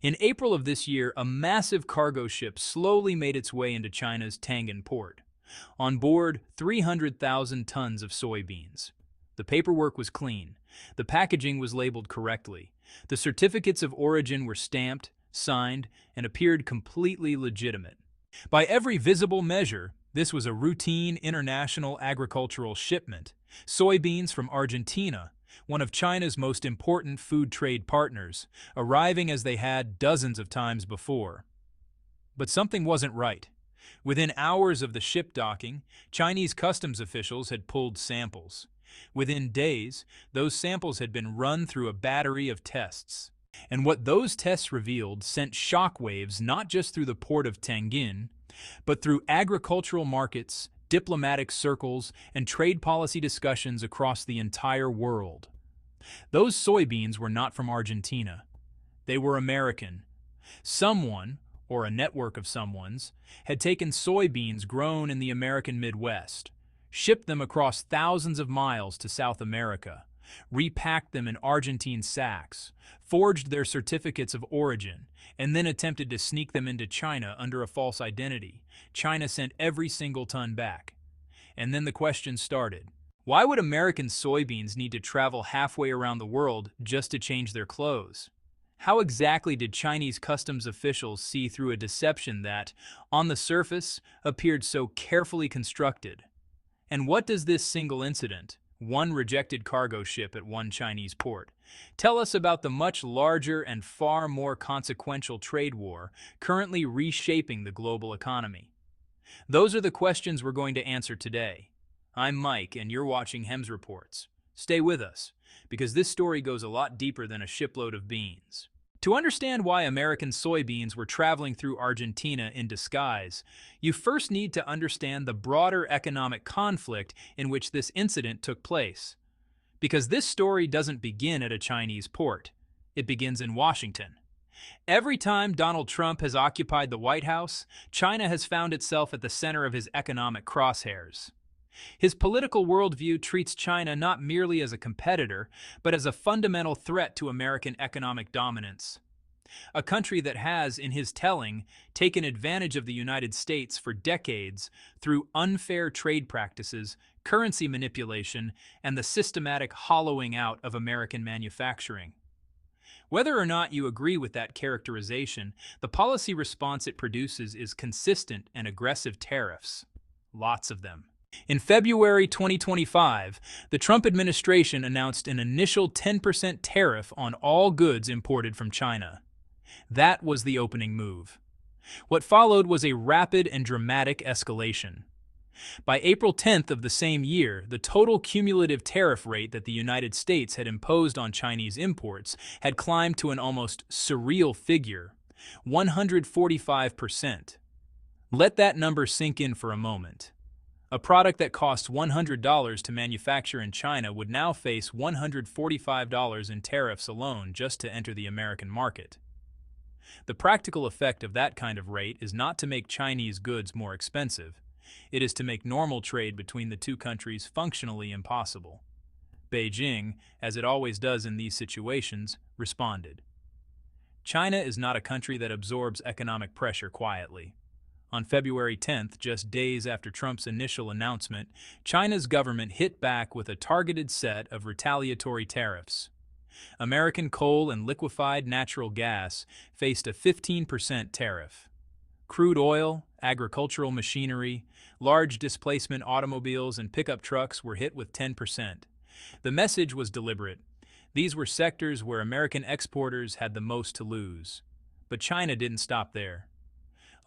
In April of this year, a massive cargo ship slowly made its way into China's Tianjin port. On board, 300,000 tons of soybeans. The paperwork was clean. The packaging was labeled correctly. The certificates of origin were stamped, signed, and appeared completely legitimate. By every visible measure, this was a routine international agricultural shipment. Soybeans from Argentina, one of China's most important food trade partners, arriving as they had dozens of times before. But something wasn't right. Within hours of the ship docking, Chinese customs officials had pulled samples. Within days, those samples had been run through a battery of tests. And what those tests revealed sent shockwaves not just through the port of Tianjin, but through agricultural markets, diplomatic circles, and trade policy discussions across the entire world. Those soybeans were not from Argentina. They were American. Someone, or a network of someones, had taken soybeans grown in the American Midwest, shipped them across thousands of miles to South America, repacked them in Argentine sacks, forged their certificates of origin, and then attempted to sneak them into China under a false identity. China sent every single ton back. And then the question started. Why would American soybeans need to travel halfway around the world just to change their clothes? How exactly did Chinese customs officials see through a deception that, on the surface, appeared so carefully constructed? And what does this single incident, one rejected cargo ship at one Chinese port, tell us about the much larger and far more consequential trade war currently reshaping the global economy? Those are the questions we're going to answer today. I'm Mike, and you're watching Hems Reports. Stay with us, because this story goes a lot deeper than a shipload of beans. To understand why American soybeans were traveling through Argentina in disguise, you first need to understand the broader economic conflict in which this incident took place. Because this story doesn't begin at a Chinese port. It begins in Washington. Every time Donald Trump has occupied the White House, China has found itself at the center of his economic crosshairs. His political worldview treats China not merely as a competitor, but as a fundamental threat to American economic dominance. A country that has, in his telling, taken advantage of the United States for decades through unfair trade practices, currency manipulation, and the systematic hollowing out of American manufacturing. Whether or not you agree with that characterization, the policy response it produces is consistent and aggressive tariffs. Lots of them. In February 2025, the Trump administration announced an initial 10% tariff on all goods imported from China. That was the opening move. What followed was a rapid and dramatic escalation. By April 10th of the same year, the total cumulative tariff rate that the United States had imposed on Chinese imports had climbed to an almost surreal figure, 145%. Let that number sink in for a moment. A product that costs $100 to manufacture in China would now face $145 in tariffs alone just to enter the American market. The practical effect of that kind of rate is not to make Chinese goods more expensive. It is to make normal trade between the two countries functionally impossible. Beijing, as it always does in these situations, responded. China is not a country that absorbs economic pressure quietly. On February 10th, just days after Trump's initial announcement, China's government hit back with a targeted set of retaliatory tariffs. American coal and liquefied natural gas faced a 15% tariff. Crude oil, agricultural machinery, large displacement automobiles, and pickup trucks were hit with 10%. The message was deliberate. These were sectors where American exporters had the most to lose. But China didn't stop there.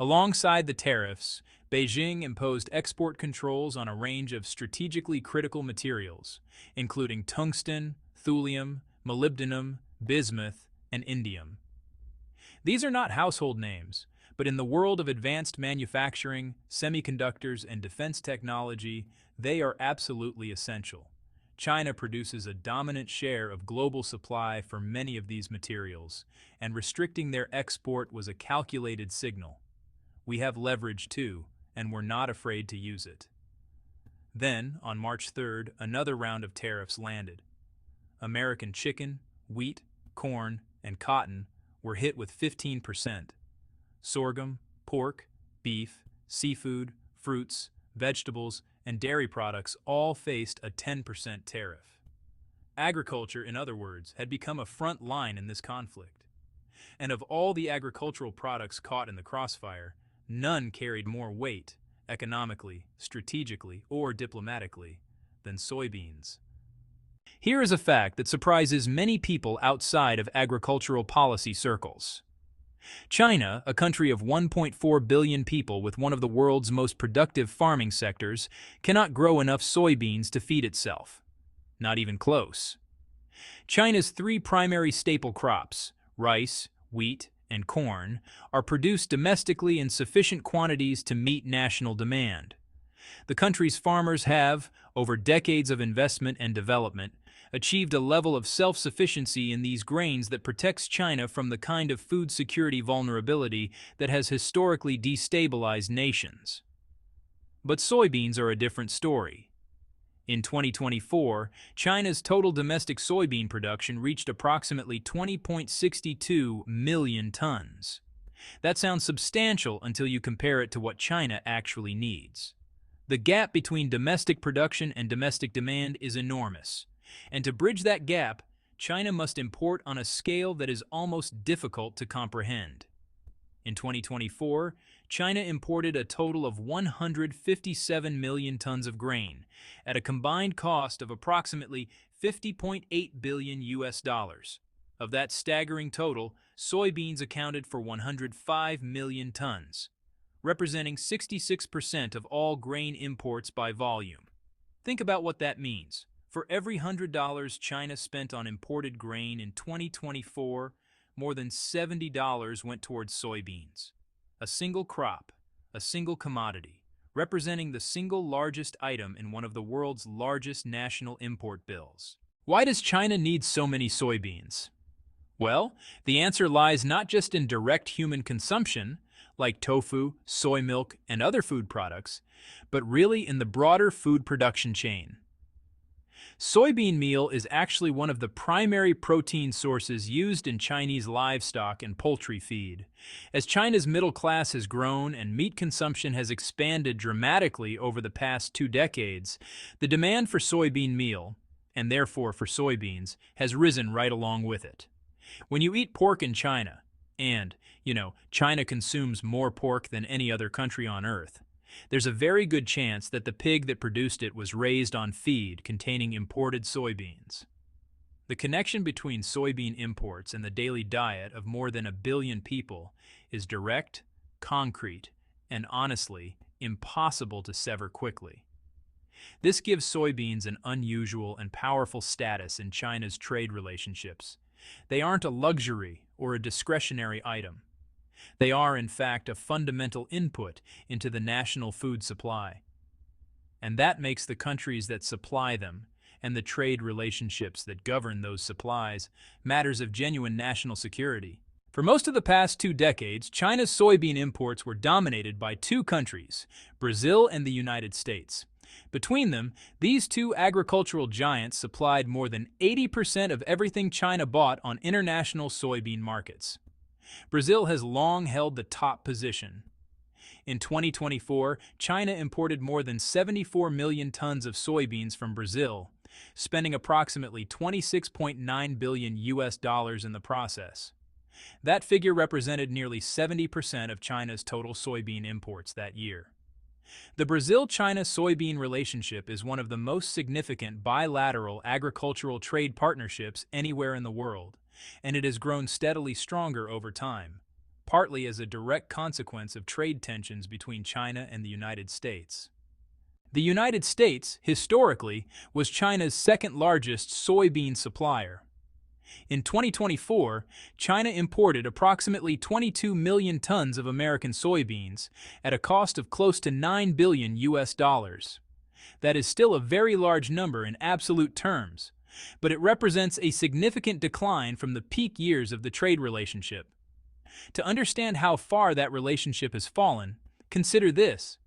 Alongside the tariffs, Beijing imposed export controls on a range of strategically critical materials, including tungsten, thulium, molybdenum, bismuth, and indium. These are not household names, but in the world of advanced manufacturing, semiconductors, and defense technology, they are absolutely essential. China produces a dominant share of global supply for many of these materials, and restricting their export was a calculated signal. We have leverage too, and we're not afraid to use it. Then, on March 3rd, another round of tariffs landed. American chicken, wheat, corn, and cotton were hit with 15%. Sorghum, pork, beef, seafood, fruits, vegetables, and dairy products all faced a 10% tariff. Agriculture, in other words, had become a front line in this conflict. And of all the agricultural products caught in the crossfire, none carried more weight, economically, strategically, or diplomatically, than soybeans. Here is a fact that surprises many people outside of agricultural policy circles. China, a country of 1.4 billion people with one of the world's most productive farming sectors, cannot grow enough soybeans to feed itself. Not even close. China's three primary staple crops, rice, wheat, and corn, are produced domestically in sufficient quantities to meet national demand. The country's farmers have, over decades of investment and development, achieved a level of self-sufficiency in these grains that protects China from the kind of food security vulnerability that has historically destabilized nations. But soybeans are a different story. In 2024, China's total domestic soybean production reached approximately 20.62 million tons. That sounds substantial until you compare it to what China actually needs. The gap between domestic production and domestic demand is enormous. And to bridge that gap, China must import on a scale that is almost difficult to comprehend. In 2024, China imported a total of 157 million tons of grain, at a combined cost of approximately $50.8 billion. Of that staggering total, soybeans accounted for 105 million tons, representing 66% of all grain imports by volume. Think about what that means. For every $100 China spent on imported grain in 2024, more than $70 went towards soybeans. A single crop, a single commodity, representing the single largest item in one of the world's largest national import bills. Why does China need so many soybeans? Well, the answer lies not just in direct human consumption, like tofu, soy milk, and other food products, but really in the broader food production chain. Soybean meal is actually one of the primary protein sources used in Chinese livestock and poultry feed. As China's middle class has grown and meat consumption has expanded dramatically over the past 2 decades, the demand for soybean meal, and therefore for soybeans, has risen right along with it. When you eat pork in China, and, China consumes more pork than any other country on earth, there's a very good chance that the pig that produced it was raised on feed containing imported soybeans. The connection between soybean imports and the daily diet of more than 1 billion people is direct, concrete, and honestly, impossible to sever quickly. This gives soybeans an unusual and powerful status in China's trade relationships. They aren't a luxury or a discretionary item. They are, in fact, a fundamental input into the national food supply. And that makes the countries that supply them and the trade relationships that govern those supplies matters of genuine national security. For most of the past 2 decades, China's soybean imports were dominated by 2 countries, Brazil and the United States. Between them, these 2 agricultural giants supplied more than 80% of everything China bought on international soybean markets. Brazil has long held the top position. In 2024, China imported more than 74 million tons of soybeans from Brazil, spending approximately $26.9 billion in the process. That figure represented nearly 70% of China's total soybean imports that year. The Brazil-China soybean relationship is one of the most significant bilateral agricultural trade partnerships anywhere in the world, and it has grown steadily stronger over time, partly as a direct consequence of trade tensions between China and the United States. The United States, historically, was China's second-largest soybean supplier. In 2024, China imported approximately 22 million tons of American soybeans at a cost of close to $9 billion. That is still a very large number in absolute terms, but it represents a significant decline from the peak years of the trade relationship. To understand how far that relationship has fallen, consider this.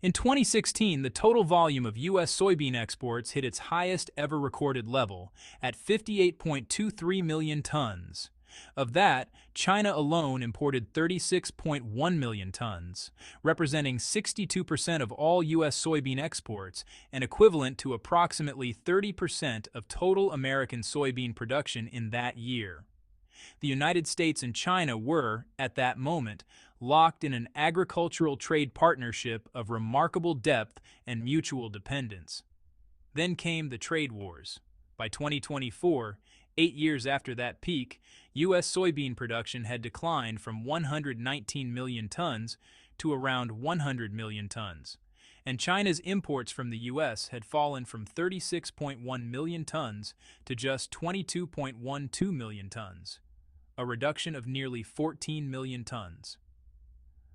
In 2016, the total volume of U.S. soybean exports hit its highest ever recorded level at 58.23 million tons. Of that, China alone imported 36.1 million tons, representing 62% of all U.S. soybean exports and equivalent to approximately 30% of total American soybean production in that year. The United States and China were, at that moment, locked in an agricultural trade partnership of remarkable depth and mutual dependence. Then came the trade wars. By 2024, 8 years after that peak, U.S. soybean production had declined from 119 million tons to around 100 million tons, and China's imports from the U.S. had fallen from 36.1 million tons to just 22.12 million tons, a reduction of nearly 14 million tons.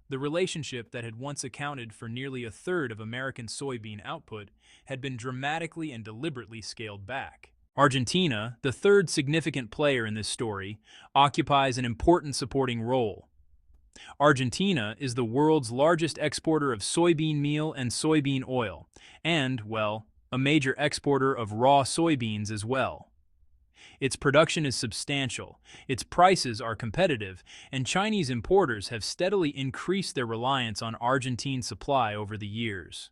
The relationship that had once accounted for nearly a third of American soybean output had been dramatically and deliberately scaled back. Argentina, the third significant player in this story, occupies an important supporting role. Argentina is the world's largest exporter of soybean meal and soybean oil, and, well, a major exporter of raw soybeans as well. Its production is substantial, its prices are competitive, and Chinese importers have steadily increased their reliance on Argentine supply over the years.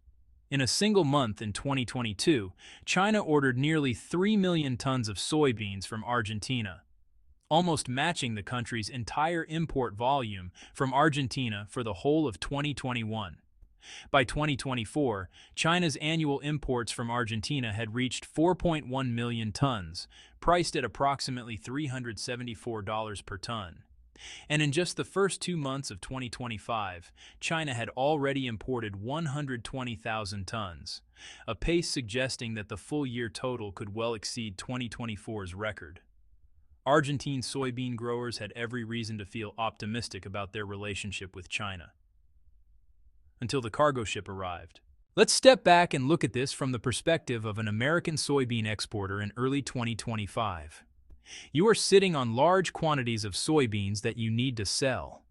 In a single month in 2022, China ordered nearly 3 million tons of soybeans from Argentina, almost matching the country's entire import volume from Argentina for the whole of 2021. By 2024, China's annual imports from Argentina had reached 4.1 million tons, priced at approximately $374 per ton. And in just the first 2 months of 2025, China had already imported 120,000 tons, a pace suggesting that the full-year total could well exceed 2024's record. Argentine soybean growers had every reason to feel optimistic about their relationship with China, until the cargo ship arrived. Let's step back and look at this from the perspective of an American soybean exporter in early 2025. You are sitting on large quantities of soybeans that you need to sell.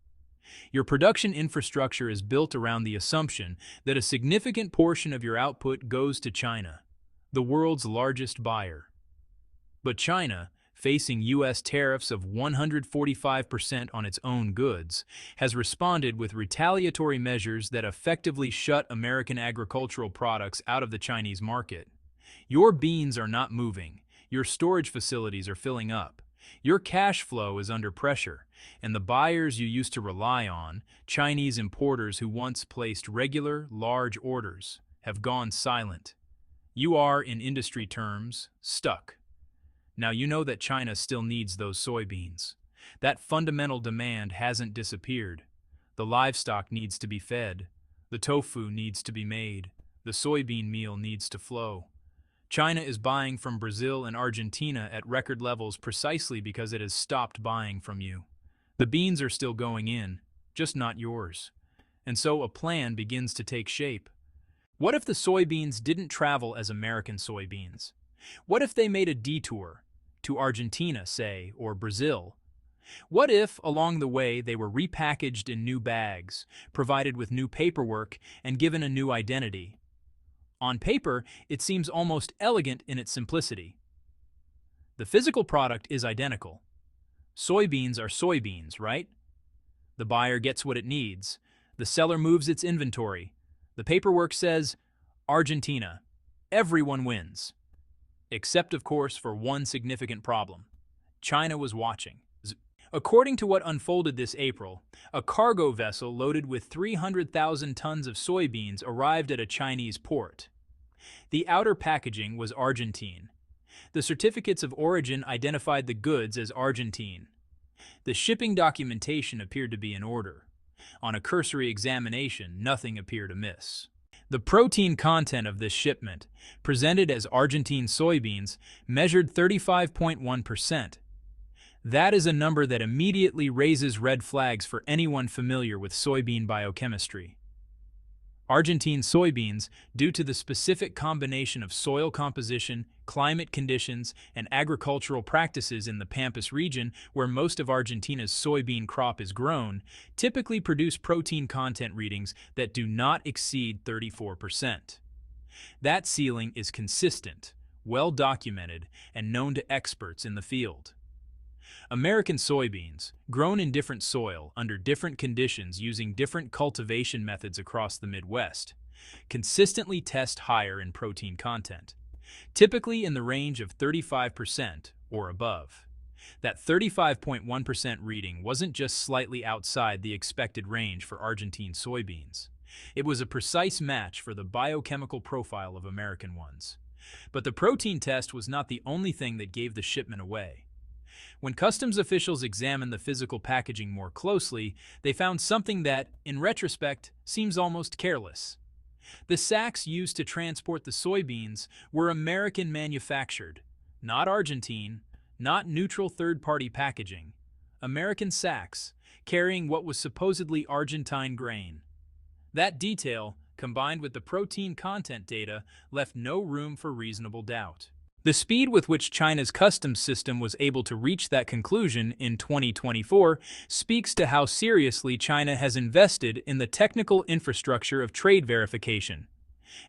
Your production infrastructure is built around the assumption that a significant portion of your output goes to China, the world's largest buyer. But China, facing U.S. tariffs of 145% on its own goods, has responded with retaliatory measures that effectively shut American agricultural products out of the Chinese market. Your beans are not moving. Your storage facilities are filling up. Your cash flow is under pressure, and the buyers you used to rely on, Chinese importers who once placed regular, large orders, have gone silent. You are, in industry terms, stuck. Now you know that China still needs those soybeans. That fundamental demand hasn't disappeared. The livestock needs to be fed. The tofu needs to be made. The soybean meal needs to flow. China is buying from Brazil and Argentina at record levels precisely because it has stopped buying from you. The beans are still going in, just not yours. And so a plan begins to take shape. What if the soybeans didn't travel as American soybeans? What if they made a detour to Argentina, say, or Brazil? What if, along the way, they were repackaged in new bags, provided with new paperwork, and given a new identity? On paper, it seems almost elegant in its simplicity. The physical product is identical. Soybeans are soybeans, right? The buyer gets what it needs. The seller moves its inventory. The paperwork says, Argentina. Everyone wins. Except, of course, for one significant problem. China was watching. According to what unfolded this April, a cargo vessel loaded with 300,000 tons of soybeans arrived at a Chinese port. The outer packaging was Argentine. The certificates of origin identified the goods as Argentine. The shipping documentation appeared to be in order. On a cursory examination, nothing appeared amiss. The protein content of this shipment, presented as Argentine soybeans, measured 35.1%. That is a number that immediately raises red flags for anyone familiar with soybean biochemistry. Argentine soybeans, due to the specific combination of soil composition, climate conditions, and agricultural practices in the Pampas region where most of Argentina's soybean crop is grown, typically produce protein content readings that do not exceed 34%. That ceiling is consistent, well documented, and known to experts in the field. American soybeans, grown in different soil under different conditions using different cultivation methods across the Midwest, consistently test higher in protein content, typically in the range of 35% or above. That 35.1% reading wasn't just slightly outside the expected range for Argentine soybeans. It was a precise match for the biochemical profile of American ones. But the protein test was not the only thing that gave the shipment away. When customs officials examined the physical packaging more closely, they found something that, in retrospect, seems almost careless. The sacks used to transport the soybeans were American manufactured, not Argentine, not neutral third-party packaging. American sacks, carrying what was supposedly Argentine grain. That detail, combined with the protein content data, left no room for reasonable doubt. The speed with which China's customs system was able to reach that conclusion in 2024 speaks to how seriously China has invested in the technical infrastructure of trade verification.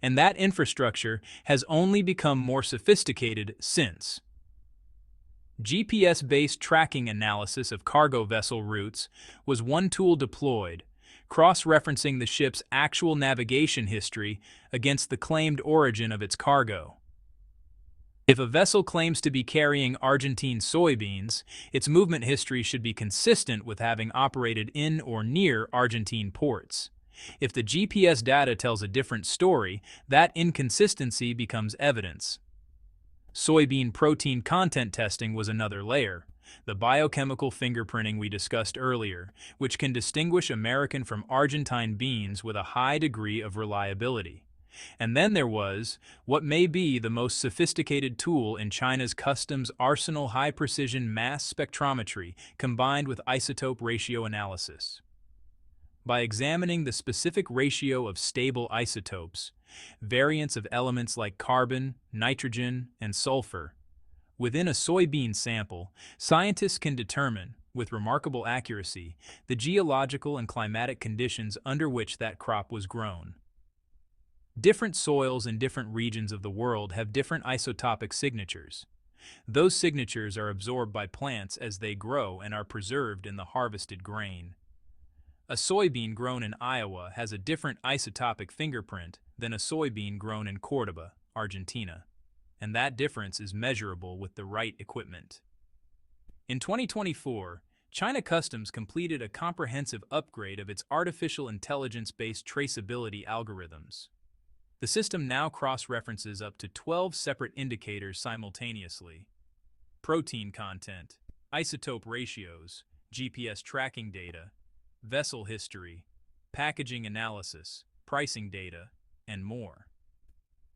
And that infrastructure has only become more sophisticated since. GPS-based tracking analysis of cargo vessel routes was one tool deployed, cross-referencing the ship's actual navigation history against the claimed origin of its cargo. If a vessel claims to be carrying Argentine soybeans, its movement history should be consistent with having operated in or near Argentine ports. If the GPS data tells a different story, that inconsistency becomes evidence. Soybean protein content testing was another layer, the biochemical fingerprinting we discussed earlier, which can distinguish American from Argentine beans with a high degree of reliability. And then there was what may be the most sophisticated tool in China's customs arsenal: high-precision mass spectrometry combined with isotope ratio analysis. By examining the specific ratio of stable isotopes, variants of elements like carbon, nitrogen, and sulfur, within a soybean sample, scientists can determine, with remarkable accuracy, the geological and climatic conditions under which that crop was grown. Different soils in different regions of the world have different isotopic signatures. Those signatures are absorbed by plants as they grow and are preserved in the harvested grain. A soybean grown in Iowa has a different isotopic fingerprint than a soybean grown in Cordoba, Argentina, and that difference is measurable with the right equipment. In 2024, China Customs completed a comprehensive upgrade of its artificial intelligence-based traceability algorithms. The system now cross-references up to 12 separate indicators simultaneously: protein content, isotope ratios, GPS tracking data, vessel history, packaging analysis, pricing data, and more.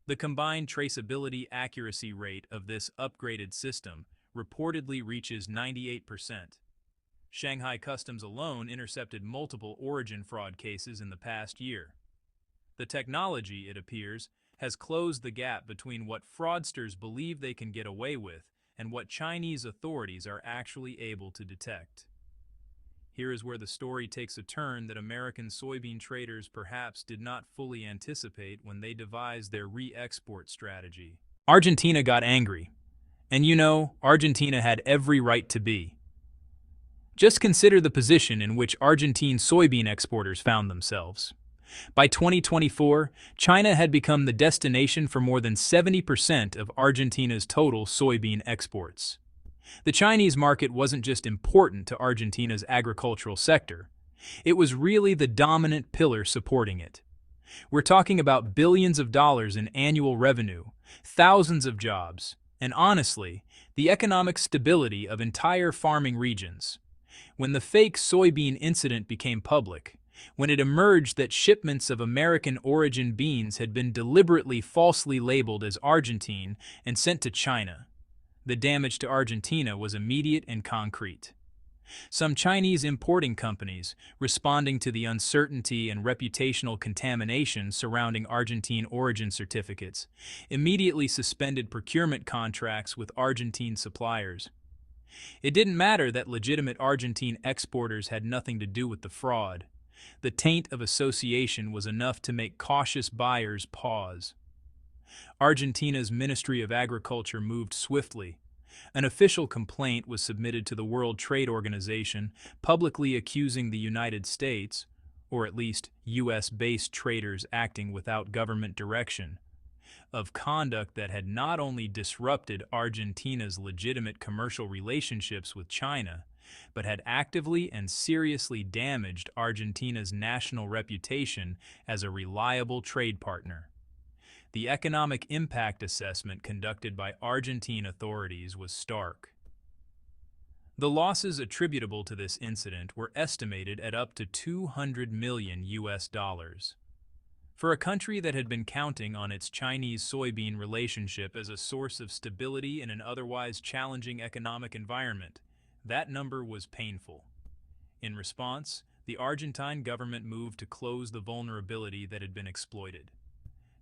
The combined traceability accuracy rate of this upgraded system reportedly reaches 98%. Shanghai Customs alone intercepted multiple origin fraud cases in the past year. The technology, it appears, has closed the gap between what fraudsters believe they can get away with and what Chinese authorities are actually able to detect. Here is where the story takes a turn that American soybean traders perhaps did not fully anticipate when they devised their re-export strategy. Argentina got angry. And Argentina had every right to be. Just consider the position in which Argentine soybean exporters found themselves. By 2024, China had become the destination for more than 70% of Argentina's total soybean exports. The Chinese market wasn't just important to Argentina's agricultural sector, it was really the dominant pillar supporting it. We're talking about billions of dollars in annual revenue, thousands of jobs, and honestly, the economic stability of entire farming regions. When the fake soybean incident became public, when it emerged that shipments of American origin beans had been deliberately falsely labeled as Argentine and sent to China, the damage to Argentina was immediate and concrete. Some Chinese importing companies, responding to the uncertainty and reputational contamination surrounding Argentine origin certificates, immediately suspended procurement contracts with Argentine suppliers. It didn't matter that legitimate Argentine exporters had nothing to do with the fraud. The taint of association was enough to make cautious buyers pause. Argentina's Ministry of Agriculture moved swiftly. An official complaint was submitted to the World Trade Organization, publicly accusing the United States, or at least U.S.-based traders acting without government direction, of conduct that had not only disrupted Argentina's legitimate commercial relationships with China, but had actively and seriously damaged Argentina's national reputation as a reliable trade partner. The economic impact assessment conducted by Argentine authorities was stark. The losses attributable to this incident were estimated at up to $200 million US. For a country that had been counting on its Chinese-soybean relationship as a source of stability in an otherwise challenging economic environment, that number was painful. In response, the Argentine government moved to close the vulnerability that had been exploited.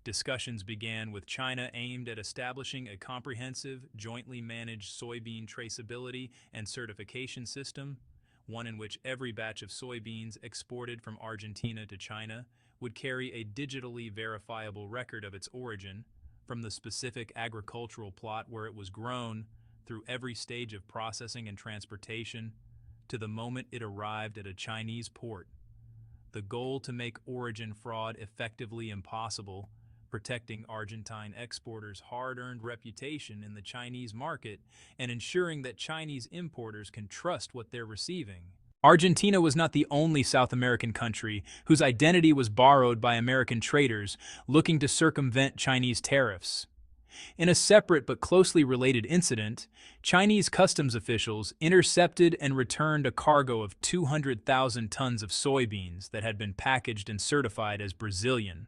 Discussions began with China aimed at establishing a comprehensive, jointly managed soybean traceability and certification system, one in which every batch of soybeans exported from Argentina to China would carry a digitally verifiable record of its origin, from the specific agricultural plot where it was grown, through every stage of processing and transportation, to the moment it arrived at a Chinese port. The goal to make origin fraud effectively impossible, protecting Argentine exporters' hard-earned reputation in the Chinese market and ensuring that Chinese importers can trust what they're receiving. Argentina was not the only South American country whose identity was borrowed by American traders looking to circumvent Chinese tariffs. In a separate but closely related incident, Chinese customs officials intercepted and returned a cargo of 200,000 tons of soybeans that had been packaged and certified as Brazilian,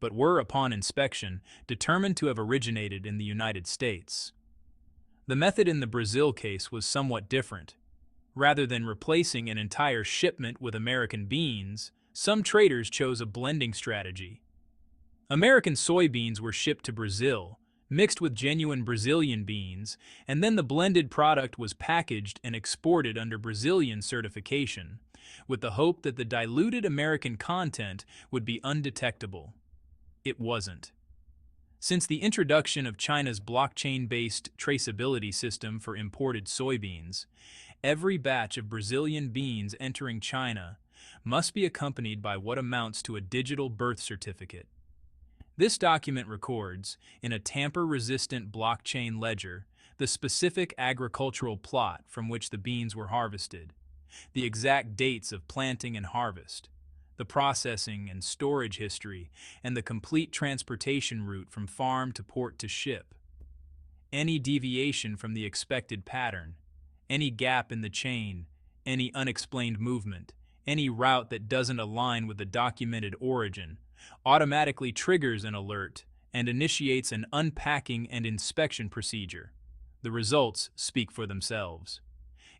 but were, upon inspection, determined to have originated in the United States. The method in the Brazil case was somewhat different. Rather than replacing an entire shipment with American beans, some traders chose a blending strategy. American soybeans were shipped to Brazil, mixed with genuine Brazilian beans, and then the blended product was packaged and exported under Brazilian certification, with the hope that the diluted American content would be undetectable. It wasn't. Since the introduction of China's blockchain-based traceability system for imported soybeans, every batch of Brazilian beans entering China must be accompanied by what amounts to a digital birth certificate. This document records, in a tamper-resistant blockchain ledger, the specific agricultural plot from which the beans were harvested, the exact dates of planting and harvest, the processing and storage history, and the complete transportation route from farm to port to ship. Any deviation from the expected pattern, any gap in the chain, any unexplained movement, any route that doesn't align with the documented origin, automatically triggers an alert and initiates an unpacking and inspection procedure. The results speak for themselves.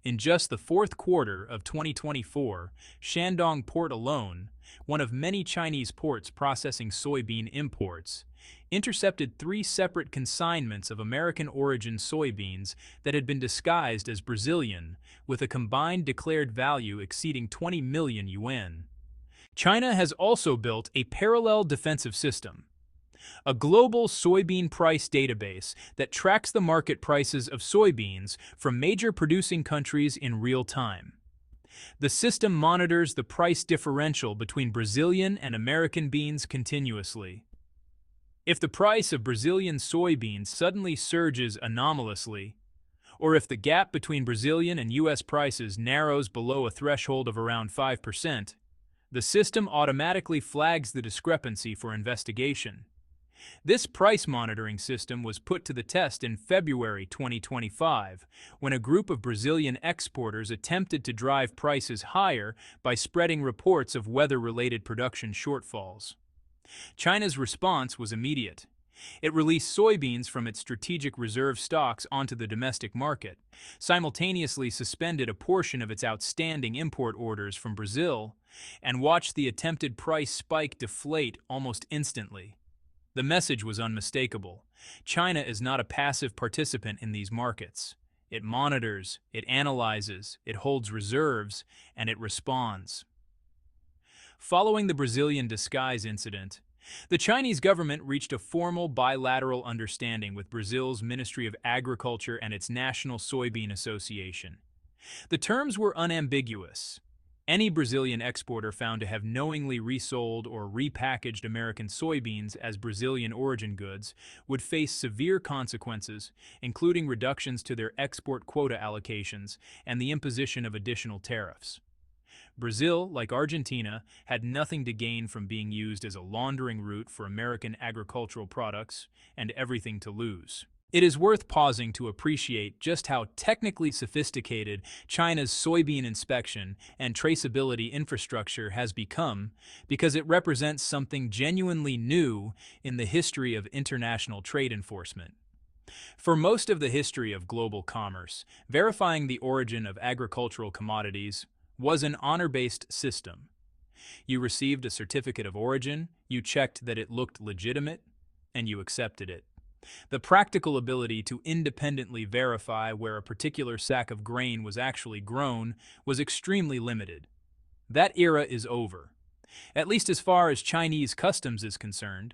In just the fourth quarter of 2024, Shandong Port alone, one of many Chinese ports processing soybean imports, intercepted 3 separate consignments of American-origin soybeans that had been disguised as Brazilian, with a combined declared value exceeding 20 million yuan. China has also built a parallel defensive system, a global soybean price database that tracks the market prices of soybeans from major producing countries in real time. The system monitors the price differential between Brazilian and American beans continuously. If the price of Brazilian soybeans suddenly surges anomalously, or if the gap between Brazilian and U.S. prices narrows below a threshold of around 5%, the system automatically flags the discrepancy for investigation. This price monitoring system was put to the test in February 2025, when a group of Brazilian exporters attempted to drive prices higher by spreading reports of weather-related production shortfalls. China's response was immediate. It released soybeans from its strategic reserve stocks onto the domestic market, simultaneously suspended a portion of its outstanding import orders from Brazil, and watched the attempted price spike deflate almost instantly. The message was unmistakable. China is not a passive participant in these markets. It monitors, it analyzes, it holds reserves, and it responds. Following the Brazilian disguise incident, The Chinese government reached a formal bilateral understanding with Brazil's Ministry of Agriculture and its National Soybean Association. The terms were unambiguous. Any Brazilian exporter found to have knowingly resold or repackaged American soybeans as Brazilian origin goods would face severe consequences, including reductions to their export quota allocations and the imposition of additional tariffs. Brazil, like Argentina, had nothing to gain from being used as a laundering route for American agricultural products and everything to lose. It is worth pausing to appreciate just how technically sophisticated China's soybean inspection and traceability infrastructure has become, because it represents something genuinely new in the history of international trade enforcement. For most of the history of global commerce, verifying the origin of agricultural commodities was an honor-based system. You received a certificate of origin, you checked that it looked legitimate, and you accepted it. The practical ability to independently verify where a particular sack of grain was actually grown was extremely limited. That era is over, at least as far as Chinese customs is concerned.